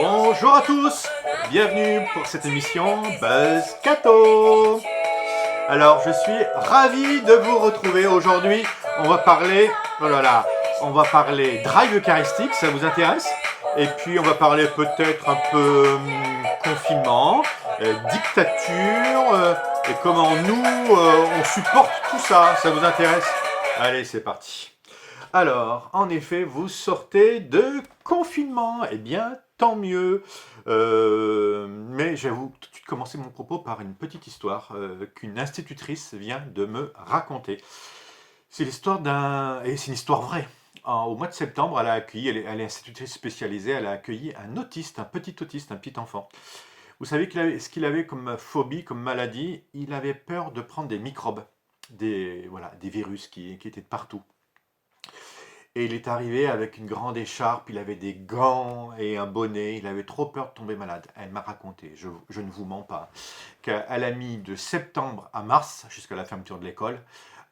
Bonjour à tous, bienvenue pour cette émission Buzz Cato. Alors je suis ravi de vous retrouver aujourd'hui. On va parler, oh là là, on va parler drive eucharistique, ça vous intéresse? Et puis on va parler peut-être un peu confinement, dictature, et comment nous on supporte tout ça. Ça vous intéresse? Allez, c'est parti. Alors, en effet, vous sortez de confinement. Eh bien, tant mieux. Mais je vais vous tout de suite commencer mon propos par une petite histoire qu'une institutrice vient de me raconter. C'est l'histoire d'un... Et c'est une histoire vraie. Au mois de septembre, elle a accueilli, elle est institutrice spécialisée, elle a accueilli un autiste, un petit enfant. Vous savez ce qu'il avait comme phobie, comme maladie? Il avait peur de prendre des microbes, voilà, des virus qui étaient de partout. Et il est arrivé avec une grande écharpe, il avait des gants et un bonnet, il avait trop peur de tomber malade. Elle m'a raconté, je ne vous mens pas, qu'elle a mis de septembre à mars, jusqu'à la fermeture de l'école,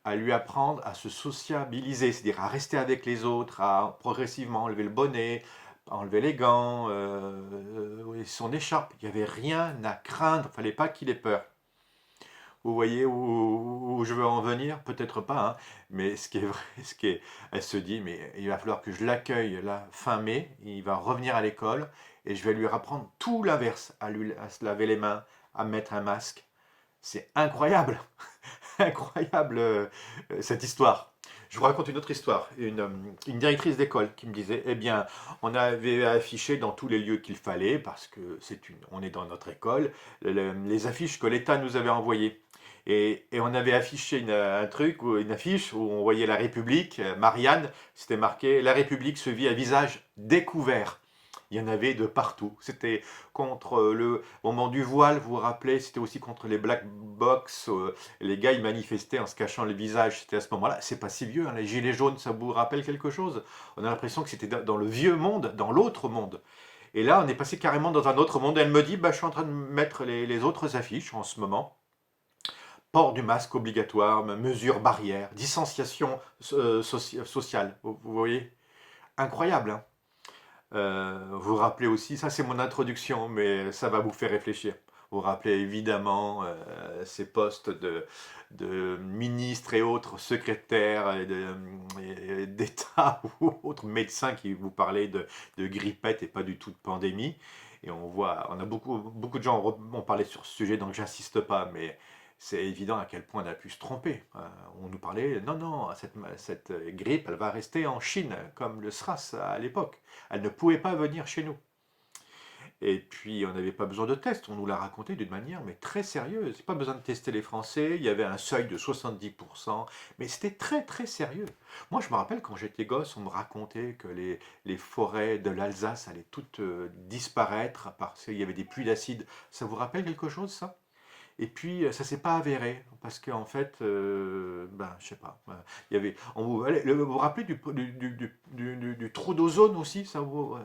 à lui apprendre à se sociabiliser, c'est-à-dire à rester avec les autres, à progressivement enlever le bonnet, enlever les gants, et son écharpe. Il n'y avait rien à craindre, il ne fallait pas qu'il ait peur. Vous voyez où je veux en venir? Peut-être pas, hein, mais ce qui est vrai, elle se dit, mais il va falloir que je l'accueille là, fin mai, il va revenir à l'école, et je vais lui apprendre tout l'inverse, à se laver les mains, à mettre un masque. C'est incroyable, incroyable cette histoire. Je vous raconte une autre histoire. Une directrice d'école qui me disait, eh bien, on avait affiché dans tous les lieux qu'il fallait, parce que on est dans notre école, les affiches que l'État nous avait envoyées. Et on avait affiché un truc, une affiche où on voyait la République, Marianne, c'était marqué «La République se vit à visage découvert». Il y en avait de partout. C'était contre le moment du voile, vous vous rappelez, c'était aussi contre les black box. Les gars, ils manifestaient en se cachant le visage. C'était à ce moment-là. C'est pas si vieux, hein, les gilets jaunes, ça vous rappelle quelque chose? On a l'impression que c'était dans le vieux monde, dans l'autre monde. Et là, on est passé carrément dans un autre monde. Elle me dit, bah, je suis en train de mettre les autres affiches en ce moment. Port du masque obligatoire, mesures barrières, distanciation sociale. Vous voyez? Incroyable, hein? Vous vous rappelez aussi, ça c'est mon introduction, mais ça va vous faire réfléchir. Vous vous rappelez évidemment ces postes de ministres et autres secrétaires d'État ou autres médecins qui vous parlaient de grippette et pas du tout de pandémie. Et on a beaucoup de gens ont parlé sur ce sujet, donc j'insiste pas, mais c'est évident à quel point on a pu se tromper. On nous parlait, non, non, cette grippe, elle va rester en Chine, comme le SRAS à l'époque. Elle ne pouvait pas venir chez nous. Et puis, on n'avait pas besoin de tests, on nous l'a raconté d'une manière mais très sérieuse. Il n'y a pas besoin de tester les Français, il y avait un seuil de 70%, mais c'était très très sérieux. Moi, je me rappelle quand j'étais gosse, on me racontait que les forêts de l'Alsace allaient toutes disparaître parce qu'il y avait des pluies d'acide. Ça vous rappelle quelque chose, ça? Et puis, ça s'est pas avéré, parce qu'en fait, ben, je sais pas. Allez, vous vous rappelez du trou d'ozone aussi, ça vous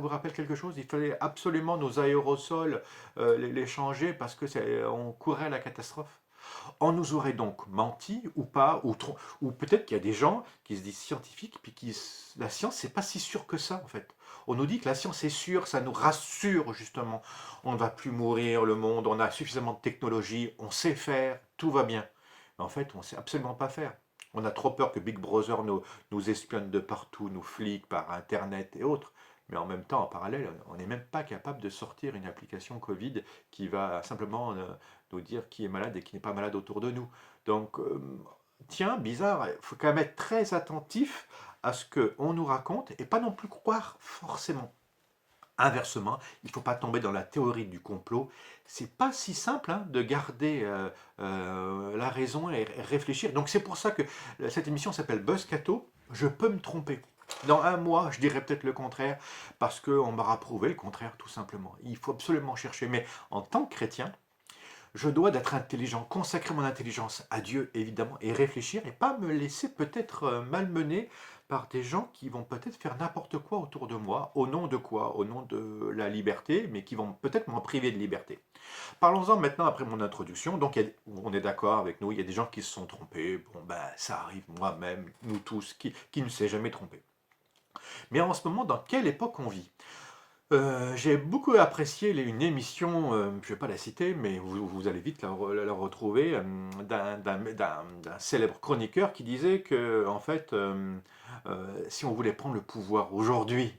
rappelle quelque chose? Il fallait absolument nos aérosols les changer parce que on courait la catastrophe. On nous aurait donc menti ou pas, ou peut-être qu'il y a des gens qui se disent scientifiques, puis la science, c'est pas si sûr que ça en fait. On nous dit que la science est sûre, ça nous rassure justement. On ne va plus mourir, le monde, on a suffisamment de technologie, on sait faire, tout va bien. Mais en fait, on ne sait absolument pas faire. On a trop peur que Big Brother nous espionne de partout, nous flique par Internet et autres. Mais en même temps, en parallèle, on n'est même pas capable de sortir une application Covid qui va simplement nous dire qui est malade et qui n'est pas malade autour de nous. Donc, tiens, bizarre, il faut quand même être très attentif à ce qu'on nous raconte et pas non plus croire forcément. Inversement, il ne faut pas tomber dans la théorie du complot. C'est pas si simple hein, de garder la raison et réfléchir. Donc c'est pour ça que cette émission s'appelle Buzz Cato. Je peux me tromper. Dans un mois, je dirais peut-être le contraire, parce qu'on m'aura prouvé le contraire, tout simplement. Il faut absolument chercher. Mais en tant que chrétien, je dois d'être intelligent, consacrer mon intelligence à Dieu, évidemment, et réfléchir, et pas me laisser peut-être malmener par des gens qui vont peut-être faire n'importe quoi autour de moi, au nom de quoi? Au nom de la liberté, mais qui vont peut-être m'en priver de liberté. Parlons-en maintenant après mon introduction. Donc, on est d'accord avec nous, il y a des gens qui se sont trompés. Bon, ben, ça arrive moi-même, nous tous, qui ne s'est jamais trompé. Mais en ce moment, dans quelle époque on vit? J'ai beaucoup apprécié une émission, je ne vais pas la citer, mais vous allez vite la retrouver, d'un célèbre chroniqueur qui disait que, en fait, si on voulait prendre le pouvoir aujourd'hui,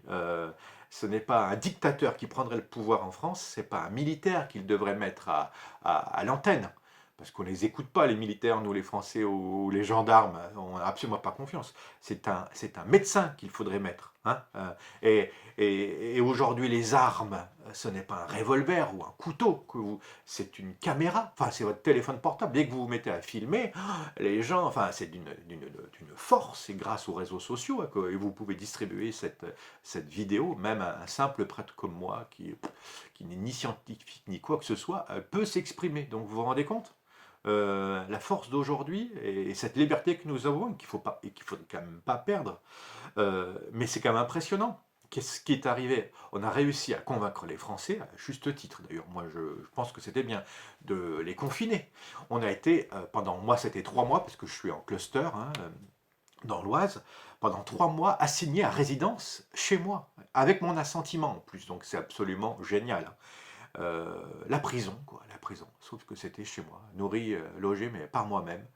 ce n'est pas un dictateur qui prendrait le pouvoir en France, c'est pas un militaire qu'il devrait mettre à l'antenne. Parce qu'on ne les écoute pas, les militaires, nous les Français ou les gendarmes, on n'a absolument pas confiance. C'est un médecin qu'il faudrait mettre, hein. Et, et aujourd'hui, les armes, ce n'est pas un revolver ou un couteau, c'est une caméra, enfin c'est votre téléphone portable. Dès que vous vous mettez à filmer, les gens, enfin c'est d'une force, et grâce aux réseaux sociaux, hein, et vous pouvez distribuer cette vidéo, même un simple prêtre comme moi, qui n'est ni scientifique ni quoi que ce soit, peut s'exprimer. Donc vous vous rendez compte, la force d'aujourd'hui et cette liberté que nous avons et qu'il faut quand même pas perdre. Mais c'est quand même impressionnant. Qu'est-ce qui est arrivé? On a réussi à convaincre les Français, à juste titre d'ailleurs, moi je pense que c'était bien, de les confiner. On a été, pendant, moi c'était 3 mois, parce que je suis en cluster, hein, dans l'Oise, pendant 3 mois assigné à résidence chez moi, avec mon assentiment en plus, donc c'est absolument génial, hein. La prison, quoi, la prison, sauf que c'était chez moi, nourri, logé, mais par moi-même.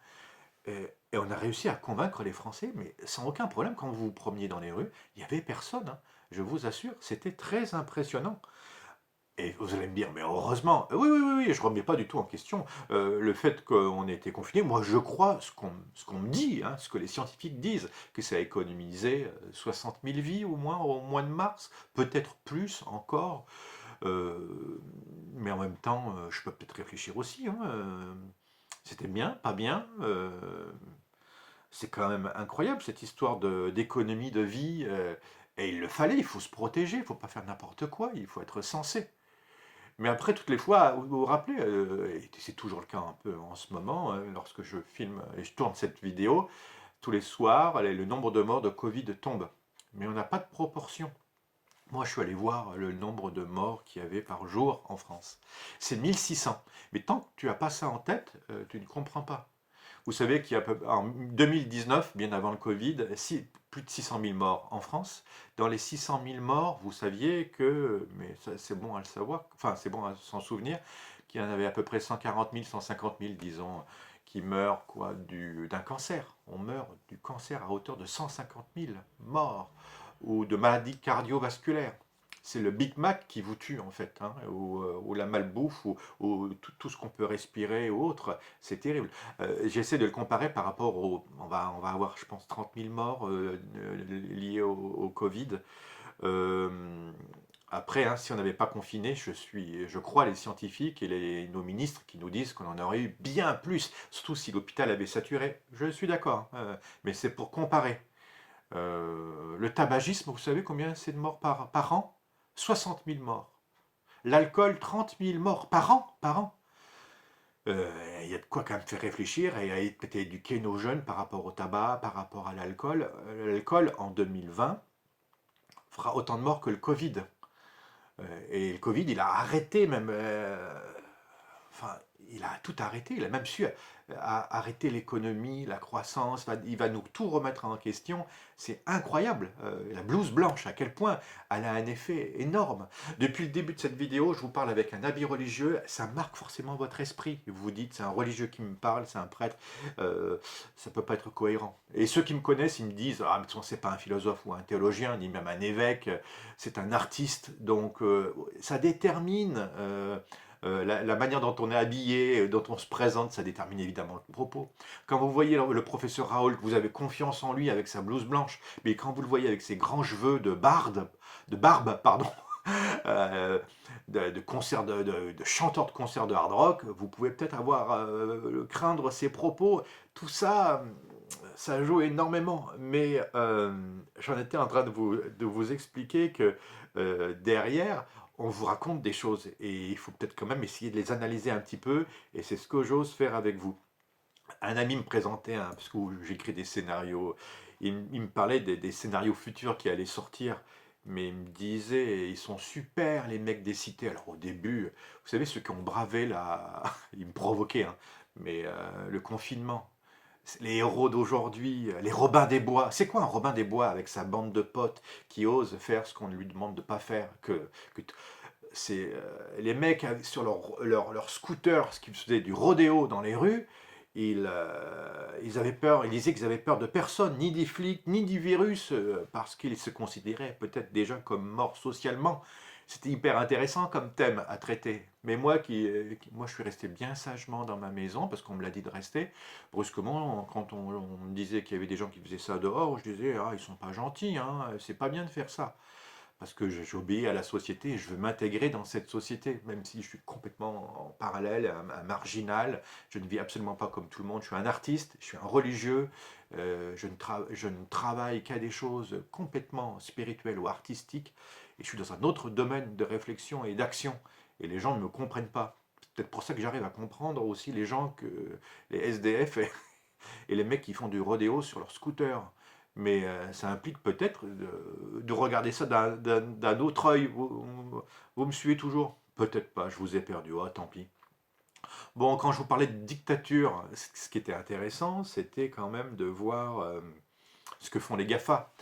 Et on a réussi à convaincre les Français, mais sans aucun problème. Quand vous vous promeniez dans les rues, il n'y avait personne, hein. Je vous assure, c'était très impressionnant. Et vous allez me dire, mais heureusement, oui, oui, oui, oui, je ne remets pas du tout en question le fait qu'on ait été confinés. Moi, je crois ce qu'on me dit, hein, ce que les scientifiques disent, que ça a économisé 60 000 vies au mois de mars, peut-être plus encore. Mais en même temps, je peux peut-être réfléchir aussi, hein, c'était bien, pas bien. C'est quand même incroyable cette histoire d'économie de vie. Et il le fallait, il faut se protéger, il ne faut pas faire n'importe quoi, il faut être sensé. Mais après, toutes les fois, vous vous rappelez, et c'est toujours le cas un peu en ce moment, lorsque je filme et je tourne cette vidéo, tous les soirs, allez, le nombre de morts de Covid tombe. Mais on n'a pas de proportion. Moi, je suis allé voir le nombre de morts qu'il y avait par jour en France. C'est 1600. Mais tant que tu n'as pas ça en tête, tu ne comprends pas. Vous savez qu'il y a en 2019, bien avant le Covid, plus de 600 000 morts en France. Dans les 600 000 morts, vous saviez que, mais c'est bon à le savoir, enfin c'est bon à s'en souvenir, qu'il y en avait à peu près 140 000, 150 000, disons, qui meurent quoi, d'un cancer. On meurt du cancer à hauteur de 150 000 morts ou de maladies cardiovasculaires. C'est le Big Mac qui vous tue en fait, hein, ou la malbouffe, ou tout ce qu'on peut respirer ou autre. C'est terrible. J'essaie de le comparer par rapport on va avoir, je pense, 30 000 morts liés au Covid. Euh, Après, hein, si on n'avait pas confiné, je crois les scientifiques et nos ministres qui nous disent qu'on en aurait eu bien plus, surtout si l'hôpital avait saturé. Je suis d'accord, hein, mais c'est pour comparer. Le tabagisme, vous savez combien c'est de morts par an? 60 000 morts. L'alcool, 30 000 morts par an. Il y a de quoi quand même faire réfléchir et à peut-être éduquer nos jeunes par rapport au tabac, par rapport à l'alcool. L'alcool, en 2020, fera autant de morts que le Covid. Et le Covid, il a arrêté même, enfin, il a tout arrêté. Il a même su arrêter l'économie, la croissance. Il va nous tout remettre en question. C'est incroyable. La blouse blanche, à quel point elle a un effet énorme. Depuis le début de cette vidéo, je vous parle avec un habit religieux. Ça marque forcément votre esprit. Vous vous dites, c'est un religieux qui me parle, c'est un prêtre. Ça peut pas être cohérent. Et ceux qui me connaissent, ils me disent, ah, mais de toute façon, c'est pas un philosophe ou un théologien, ni même un évêque. C'est un artiste. Donc, ça détermine. La manière dont on est habillé, dont on se présente, ça détermine évidemment le propos. Quand vous voyez le professeur Raoul, vous avez confiance en lui avec sa blouse blanche, mais quand vous le voyez avec ses grands cheveux de barbe, pardon, euh, de chanteur de concert de hard rock, vous pouvez peut-être avoir craindre ses propos. Tout ça, ça joue énormément. Mais j'en étais en train de vous expliquer que derrière, on vous raconte des choses et il faut peut-être quand même essayer de les analyser un petit peu et c'est ce que j'ose faire avec vous. Un ami me présentait, parce que j'écris des scénarios, il me parlait des scénarios futurs qui allaient sortir, mais il me disait, ils sont super les mecs des cités. Alors au début, vous savez, ceux qui ont bravé ils me provoquaient, hein, mais le confinement. les héros d'aujourd'hui, les Robins des Bois. C'est quoi un Robin des Bois avec sa bande de potes qui ose faire ce qu'on lui demande de pas faire que c'est les mecs sur leur scooter, ce qui faisaient du rodéo dans les rues, ils avaient peur, ils disaient qu'ils avaient peur de personne, ni des flics, ni du virus, parce qu'ils se considéraient peut-être déjà comme morts socialement. C'était hyper intéressant comme thème à traiter. Mais moi, je suis resté bien sagement dans ma maison parce qu'on me l'a dit de rester. Brusquement, quand on me disait qu'il y avait des gens qui faisaient ça dehors, je disais ah ils sont pas gentils, hein, c'est pas bien de faire ça parce que j'obéis à la société et je veux m'intégrer dans cette société, même si je suis complètement en parallèle, un marginal. Je ne vis absolument pas comme tout le monde. Je suis un artiste, je suis un religieux. Je ne travaille qu'à des choses complètement spirituelles ou artistiques. Et je suis dans un autre domaine de réflexion et d'action. Et les gens ne me comprennent pas. C'est peut-être pour ça que j'arrive à comprendre aussi les gens, les SDF et les mecs qui font du rodéo sur leur scooter. Mais ça implique peut-être de regarder ça d'un autre œil. Vous me suivez toujours? Peut-être pas, je vous ai perdu, ah, tant pis. Bon, quand je vous parlais de dictature, ce qui était intéressant, c'était quand même de voir ce que font les GAFA.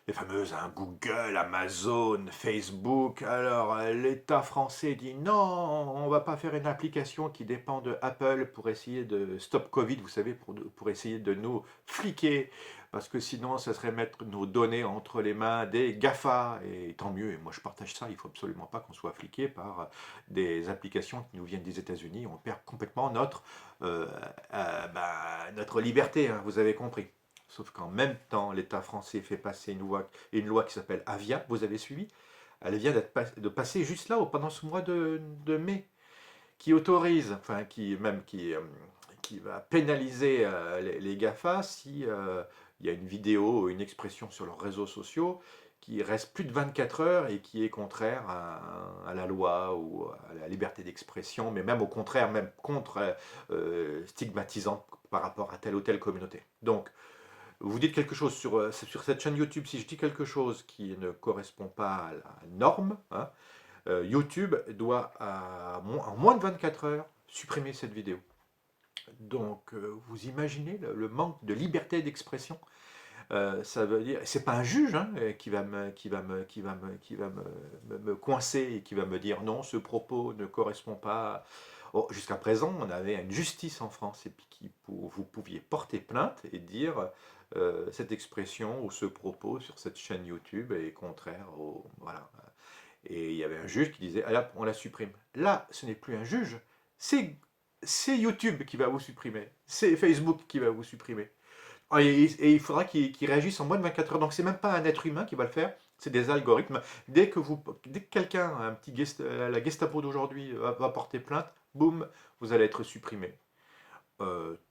Les fameuses hein, Google, Amazon, Facebook. Alors, l'État français dit non, on va pas faire une application qui dépend de Apple pour essayer de stop Covid, vous savez, pour essayer de nous fliquer, parce que sinon, ça serait mettre nos données entre les mains des GAFA, et tant mieux, et moi je partage ça, il faut absolument pas qu'on soit fliqué par des applications qui nous viennent des États-Unis, on perd complètement notre liberté, hein, vous avez compris. Sauf qu'en même temps, l'État français fait passer une loi qui s'appelle Avia, vous avez suivi. Elle vient de passer juste là, pendant ce mois de mai, qui autorise, enfin qui va pénaliser les GAFA si il y a une vidéo ou une expression sur leurs réseaux sociaux qui reste plus de 24 heures et qui est contraire à la loi ou à la liberté d'expression, mais même au contraire, même contre stigmatisante par rapport à telle ou telle communauté. Donc, vous dites quelque chose sur cette chaîne YouTube, si je dis quelque chose qui ne correspond pas à la norme, hein, YouTube doit, en moins de 24 heures, supprimer cette vidéo. Donc, vous imaginez le manque de liberté d'expression. Ça veut dire, c'est pas un juge hein, qui va me coincer et qui va me dire non, ce propos ne correspond pas. Oh, jusqu'à présent, on avait une justice en France et puis vous pouviez porter plainte et dire cette expression ou ce propos sur cette chaîne YouTube est contraire au voilà. Et il y avait un juge qui disait ah là, on la supprime. Là, ce n'est plus un juge, c'est YouTube qui va vous supprimer, c'est Facebook qui va vous supprimer. Ah, et il faudra qu'ils réagissent en moins de 24 heures. Donc c'est même pas un être humain qui va le faire, c'est des algorithmes. Dès que quelqu'un, la Gestapo d'aujourd'hui va porter plainte, boum, vous allez être supprimé.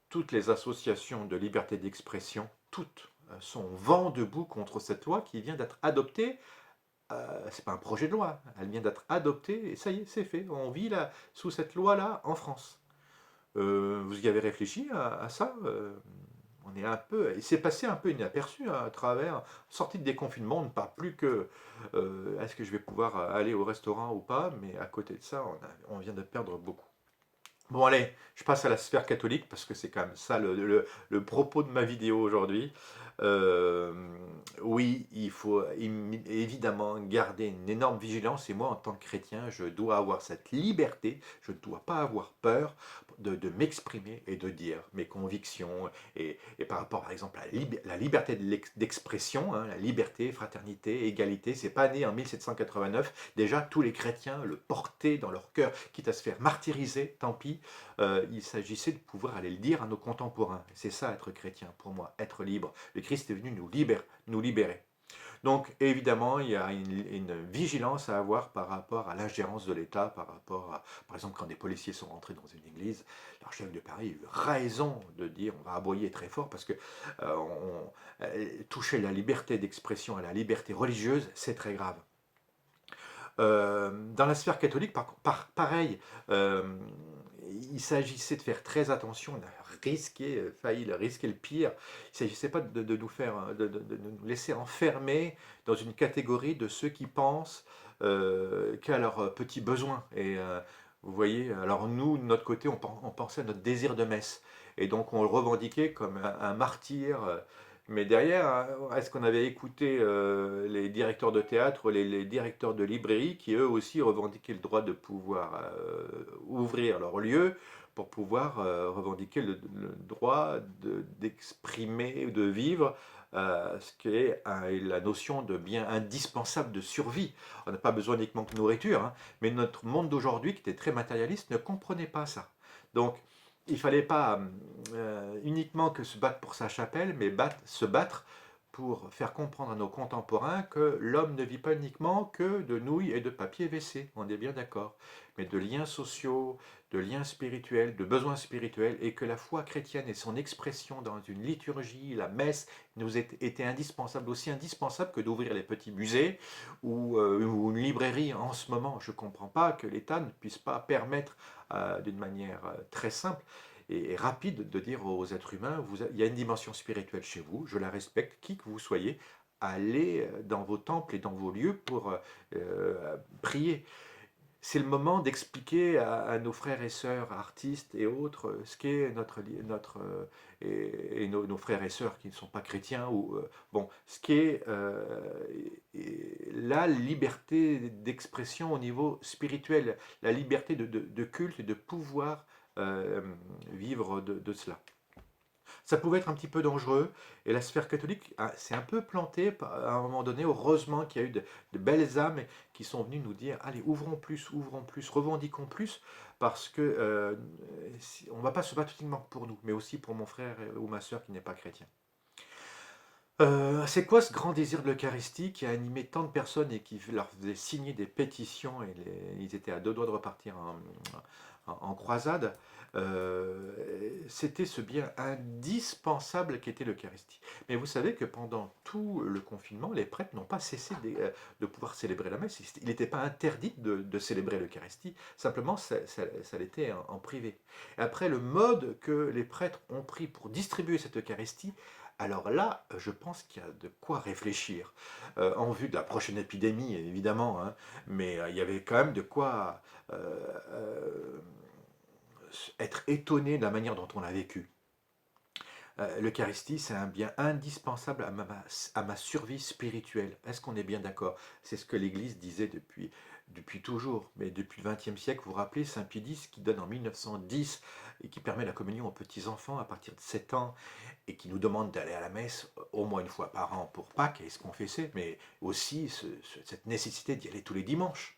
Toutes les associations de liberté d'expression, toutes sont vent debout contre cette loi qui vient d'être adoptée. C'est pas un projet de loi, elle vient d'être adoptée et ça y est, c'est fait. On vit là, sous cette loi-là en France. Vous y avez réfléchi à ça on est un peu, il s'est passé un peu inaperçu hein, à travers, sortie de déconfinement, on ne parle plus que est-ce que je vais pouvoir aller au restaurant ou pas, mais à côté de ça, on vient de perdre beaucoup. Bon allez, je passe à la sphère catholique parce que c'est quand même ça le propos de ma vidéo aujourd'hui. Euh, oui, il faut évidemment garder une énorme vigilance et moi en tant que chrétien, je dois avoir cette liberté, je ne dois pas avoir peur de m'exprimer et de dire mes convictions et par rapport par exemple à la liberté d'expression, hein, la liberté, fraternité, égalité, c'est pas né en 1789, déjà tous les chrétiens le portaient dans leur cœur, quitte à se faire martyriser, tant pis, il s'agissait de pouvoir aller le dire à nos contemporains. C'est ça être chrétien pour moi, être libre. Le Christ est venu nous libérer. Donc évidemment, il y a une vigilance à avoir par rapport à l'ingérence de l'État, par rapport à, par exemple, quand des policiers sont rentrés dans une église, l'archevêque de Paris a eu raison de dire on va aboyer très fort parce que toucher la liberté d'expression à la liberté religieuse, c'est très grave. Dans la sphère catholique, pareil, il s'agissait de faire très attention, on a failli risquer le pire. Il ne s'agissait pas de nous faire, de nous laisser enfermer dans une catégorie de ceux qui pensent qu'à leurs petits besoins. Et vous voyez, alors nous, de notre côté, on pensait à notre désir de messe. et donc on le revendiquait comme un martyr. Mais derrière, hein, est-ce qu'on avait écouté les directeurs de théâtre, les directeurs de librairie, qui eux aussi revendiquaient le droit de pouvoir ouvrir leur lieu pour pouvoir revendiquer le droit d'exprimer, de vivre ce qui est la notion de bien indispensable de survie. On n'a pas besoin uniquement de nourriture, hein, mais notre monde d'aujourd'hui, qui était très matérialiste, ne comprenait pas ça. Donc, il ne fallait pas uniquement que se battre pour sa chapelle, mais se battre pour faire comprendre à nos contemporains que l'homme ne vit pas uniquement que de nouilles et de papier WC, on est bien d'accord, mais de liens sociaux, de liens spirituels, de besoins spirituels, et que la foi chrétienne et son expression dans une liturgie, la messe, nous était indispensable, aussi indispensable que d'ouvrir les petits musées ou une librairie en ce moment. Je ne comprends pas que l'État ne puisse pas permettre d'une manière très simple et rapide de dire aux êtres humains, il y a une dimension spirituelle chez vous, je la respecte, qui que vous soyez, allez dans vos temples et dans vos lieux pour prier. C'est le moment d'expliquer à nos frères et sœurs, artistes et autres, ce qu'est et nos frères et sœurs qui ne sont pas chrétiens, ou bon, ce qu'est la liberté d'expression au niveau spirituel, la liberté de culte et de pouvoir vivre de cela. Ça pouvait être un petit peu dangereux, et la sphère catholique s'est un peu plantée à un moment donné. Heureusement qu'il y a eu de belles âmes qui sont venues nous dire, allez, ouvrons plus, revendiquons plus, parce que on ne va pas se battre uniquement pour nous, mais aussi pour mon frère ou ma soeur qui n'est pas chrétien. C'est quoi ce grand désir de l'Eucharistie qui a animé tant de personnes et qui leur faisait signer des pétitions, et ils étaient à deux doigts de repartir en croisade? C'était ce bien indispensable qu'était l'Eucharistie. Mais vous savez que pendant tout le confinement, les prêtres n'ont pas cessé de pouvoir célébrer la messe. Il n'était pas interdit de célébrer l'Eucharistie, simplement ça l'était en privé. Et après, le mode que les prêtres ont pris pour distribuer cette Eucharistie, alors là, je pense qu'il y a de quoi réfléchir, en vue de la prochaine épidémie, évidemment, hein, mais il y avait quand même de quoi être étonné de la manière dont on l'a vécu. L'Eucharistie, c'est un bien indispensable à ma survie spirituelle. Est-ce qu'on est bien d'accord? C'est ce que l'Église disait depuis toujours. Mais depuis le XXe siècle, vous vous rappelez, Saint Pie X, qui donne en 1910 et qui permet la communion aux petits-enfants à partir de 7 ans, et qui nous demande d'aller à la messe au moins une fois par an pour Pâques et se confesser, mais aussi cette nécessité d'y aller tous les dimanches.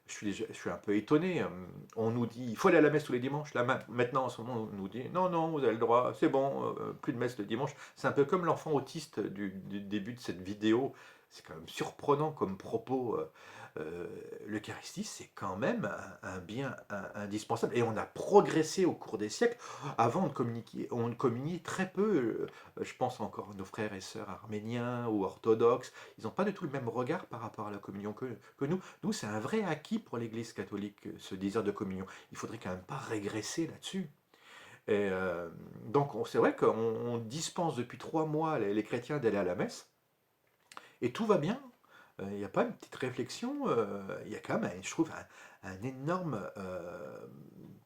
Je suis un peu étonné. On nous dit, il faut aller à la messe tous les dimanches. Là, maintenant, en ce moment, on nous dit, non, non, vous avez le droit, c'est bon, plus de messe le dimanche. C'est un peu comme l'enfant autiste du début de cette vidéo. C'est quand même surprenant comme propos. L'Eucharistie, c'est quand même un bien indispensable. Et on a progressé au cours des siècles. Avant, on communiait très peu. Je pense encore à nos frères et sœurs arméniens ou orthodoxes. Ils n'ont pas du tout le même regard par rapport à la communion que nous. Nous, c'est un vrai acquis pour l'Église catholique, ce désir de communion. Il faudrait quand même pas régresser là-dessus. Et donc, c'est vrai qu'on dispense depuis 3 mois les chrétiens d'aller à la messe, et tout va bien. Il n'y a pas une petite réflexion, il y a quand même, je trouve, un énorme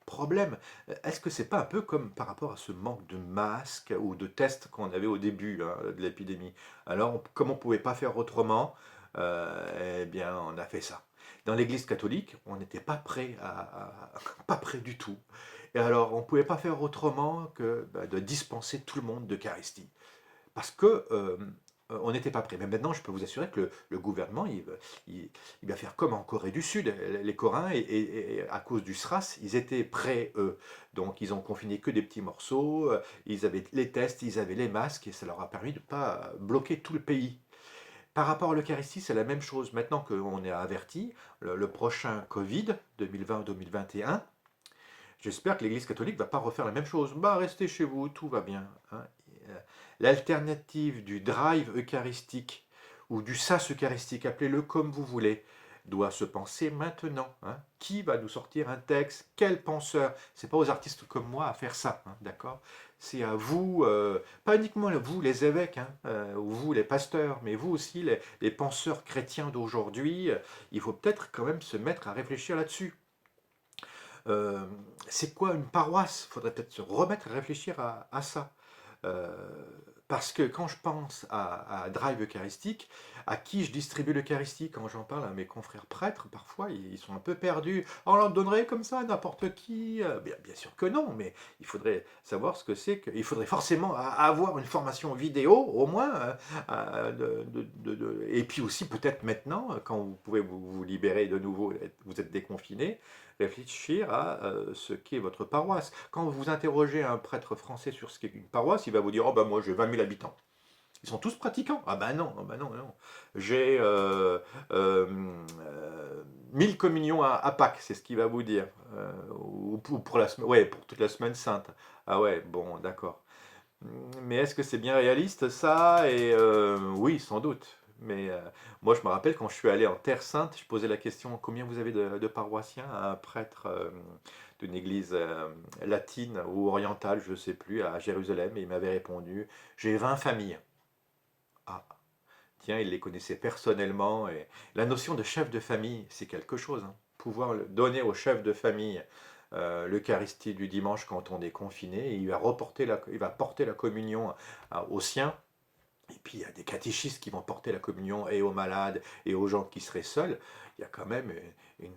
problème. Est-ce que c'est pas un peu comme par rapport à ce manque de masques ou de tests qu'on avait au début, hein, de l'épidémie? Alors, comme on ne pouvait pas faire autrement, eh bien, on a fait ça. Dans l'Église catholique, on n'était pas prêt pas prêt du tout. Et alors, on ne pouvait pas faire autrement que de dispenser tout le monde d'Eucharistie. Parce que on n'était pas prêt. Mais maintenant, je peux vous assurer que le gouvernement, il va faire comme en Corée du Sud. Les Coréens, et à cause du SRAS, ils étaient prêts, eux. Donc, ils ont confiné que des petits morceaux, ils avaient les tests, ils avaient les masques, et ça leur a permis de ne pas bloquer tout le pays. Par rapport à l'Eucharistie, c'est la même chose. Maintenant qu'on est averti, le prochain Covid, 2020-2021, j'espère que l'Église catholique ne va pas refaire la même chose. Bah, restez chez vous, tout va bien, hein. L'alternative du drive eucharistique ou du sas eucharistique, appelez-le comme vous voulez, doit se penser maintenant, hein. Qui va nous sortir un texte? Quel penseur? C'est pas aux artistes comme moi à faire ça, hein, d'accord? C'est à vous, pas uniquement vous les évêques, hein, ou vous les pasteurs, mais vous aussi les penseurs chrétiens d'aujourd'hui. Il faut peut-être quand même se mettre à réfléchir là-dessus. Euh, c'est quoi une paroisse? Il faudrait peut-être se remettre à réfléchir à ça. Euh, Parce que quand je pense à Drive Eucharistique, à qui je distribue l'Eucharistie, quand j'en parle à mes confrères prêtres, parfois ils sont un peu perdus. On leur donnerait comme ça à n'importe qui? Bien sûr que non, mais il faudrait savoir ce que c'est que. Il faudrait forcément avoir une formation vidéo, au moins. Et puis aussi, peut-être maintenant, quand vous pouvez vous libérer de nouveau, vous êtes déconfiné, réfléchir à ce qu'est votre paroisse. Quand vous interrogez un prêtre français sur ce qu'est une paroisse, il va vous dire: oh ben moi j'ai 20 000 habitants. Ils sont tous pratiquants. Ah ben non, ah ben non, non. J'ai euh, 1000 communions à Pâques, c'est ce qu'il va vous dire. Ou pour la semaine, ouais, pour toute la semaine sainte. Ah ouais, bon, d'accord. Mais est-ce que c'est bien réaliste ça? Et oui, sans doute. Mais moi, je me rappelle quand je suis allé en Terre Sainte, je posais la question: combien vous avez de paroissiens? À un prêtre d'une église latine ou orientale, je ne sais plus, à Jérusalem, et il m'avait répondu: j'ai 20 familles. Ah, tiens, il les connaissait personnellement. Et la notion de chef de famille, c'est quelque chose, hein. Pouvoir donner au chef de famille l'Eucharistie du dimanche quand on est confiné, il va porter la communion aux siens. Et puis il y a des catéchistes qui vont porter la communion et aux malades et aux gens qui seraient seuls. Il y a quand même une,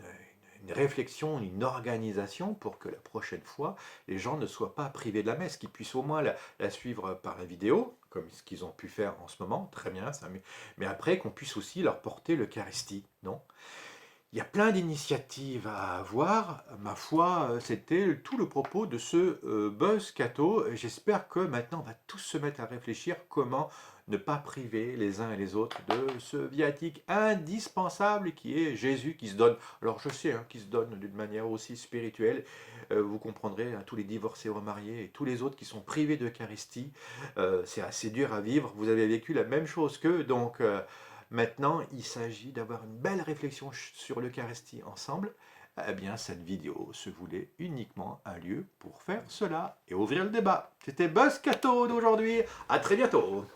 une réflexion, une organisation pour que la prochaine fois, les gens ne soient pas privés de la messe, qu'ils puissent au moins la suivre par la vidéo, comme ce qu'ils ont pu faire en ce moment, très bien, ça, mais après qu'on puisse aussi leur porter l'Eucharistie, non? Il y a plein d'initiatives à avoir. Ma foi, c'était tout le propos de ce Buzz Catho. J'espère que maintenant on va tous se mettre à réfléchir comment ne pas priver les uns et les autres de ce viatique indispensable qui est Jésus qui se donne. Alors je sais, hein, qui se donne d'une manière aussi spirituelle. Vous comprendrez, hein, tous les divorcés remariés et tous les autres qui sont privés d'Eucharistie, c'est assez dur à vivre. Vous avez vécu la même chose qu'eux, donc maintenant, il s'agit d'avoir une belle réflexion sur l'Eucharistie ensemble. Eh bien, cette vidéo se voulait uniquement un lieu pour faire cela et ouvrir le débat. C'était Buzz Catho d'aujourd'hui. À très bientôt.